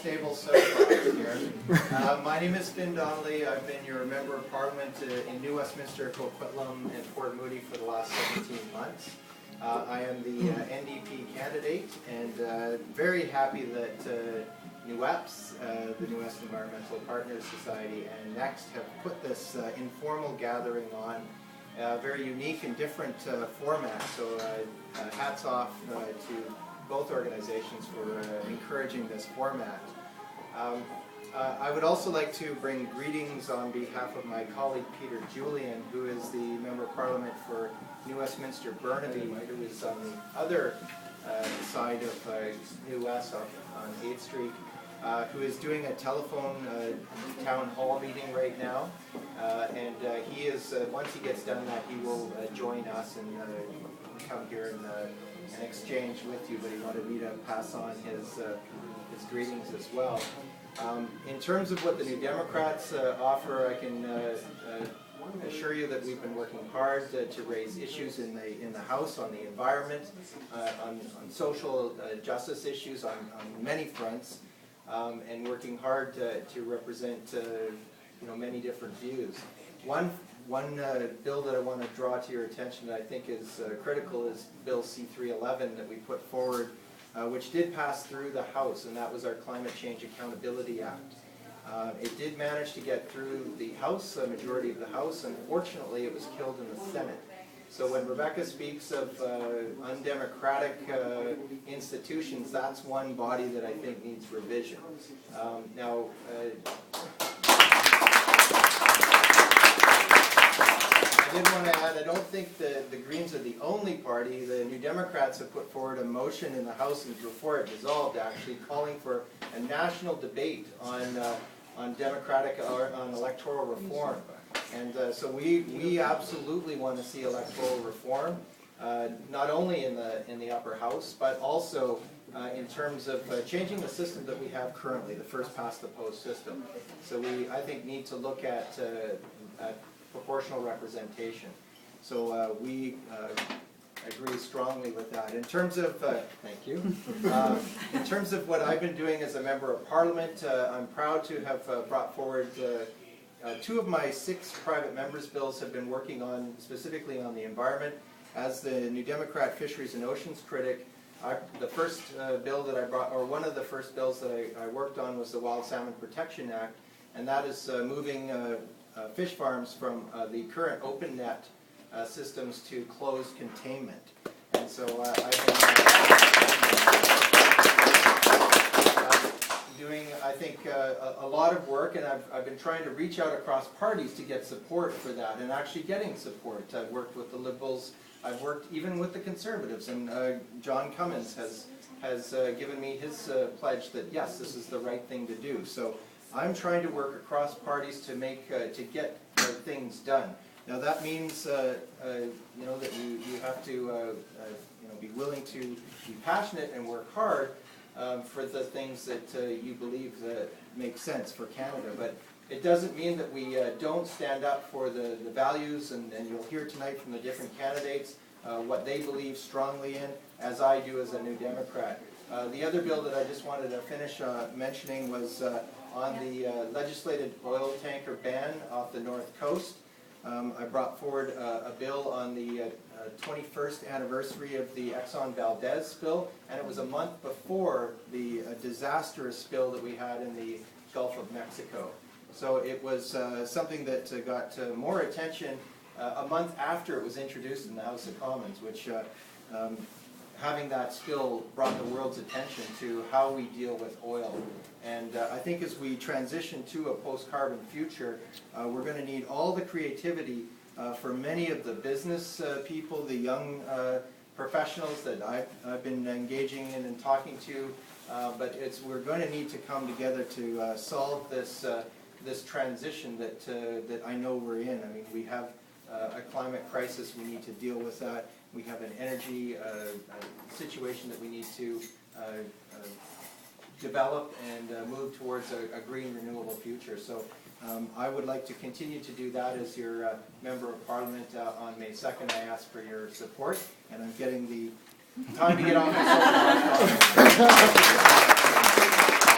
unstable soapbox here. My name is Fin Donnelly. I've been your Member of Parliament in New Westminster-Coquitlam and Port Moody for the last 17 months. I am the NDP candidate, and very happy that NUEPS, the New West Environmental Partners Society, and NEXT have put this informal gathering on a very unique and different format. So hats off to both organizations for encouraging this format. I would also like to bring greetings on behalf of my colleague Peter Julian, who is the Member of Parliament for New Westminster-Burnaby, who is on the other side of New West on 8th Street, who is doing a telephone town hall meeting right now. And he is, once he gets done that, he will join us and come here and exchange with you, but he wanted me to pass on his greetings as well. In terms of what the New Democrats offer, I can assure you that we've been working hard to raise issues in the House on the environment, on social justice issues on many fronts, and working hard to represent many different views. One bill that I want to draw to your attention that I think is critical is Bill C-311 that we put forward, which did pass through the House, and that was our Climate Change Accountability Act. It did manage to get through the House, a majority of the House. Unfortunately, it was killed in the Senate. So when Rebecca speaks of undemocratic institutions, that's one body that I think needs revision. Now, I did want to add, I don't think the Greens are the only party. The New Democrats have put forward a motion in the House and before it dissolved, actually, calling for a national debate on democratic or on electoral reform. And so we absolutely want to see electoral reform, not only in the upper house, but also in terms of changing the system that we have currently, the first past the post system. So we, I think, need to look at proportional representation. So we agree strongly with that. In terms of, thank you. In terms of what I've been doing as a Member of Parliament, I'm proud to have brought forward 2 of my 6 private members' bills have been working on, specifically on the environment. As the New Democrat Fisheries and Oceans critic, the first bill that I brought, or one of the first bills that I worked on was the Wild Salmon Protection Act, and that is moving fish farms from the current open net systems to closed containment. And so I've been doing, I think, a lot of work, and I've been trying to reach out across parties to get support for that, and actually getting support. I've worked with the Liberals, I've worked even with the Conservatives, and John Cummins has given me his pledge that yes, this is the right thing to do. So I'm trying to work across parties to make to get things done. Now that means that you have to be willing to be passionate and work hard for the things that you believe that make sense for Canada. But it doesn't mean that we don't stand up for the values, and you'll hear tonight from the different candidates what they believe strongly in, as I do as a New Democrat. The other bill that I just wanted to finish mentioning was on the legislated oil tanker ban off the North Coast. I brought forward a bill on the 21st anniversary of the Exxon Valdez spill, and it was a month before the disastrous spill that we had in the Gulf of Mexico. So it was something that got more attention a month after it was introduced in the House of Commons, which having that spill brought the world's attention to how we deal with oil. And I think as we transition to a post-carbon future, we're going to need all the creativity for many of the business people, the young professionals that I've been engaging in and talking to, but we're going to need to come together to solve this transition that I know we're in. I mean, we have a climate crisis, we need to deal with that. We have an energy situation that we need to develop and move towards a green, renewable future. So I would like to continue to do that as your Member of Parliament on May 2nd. I ask for your support, and I'm getting the time to get off my soapbox.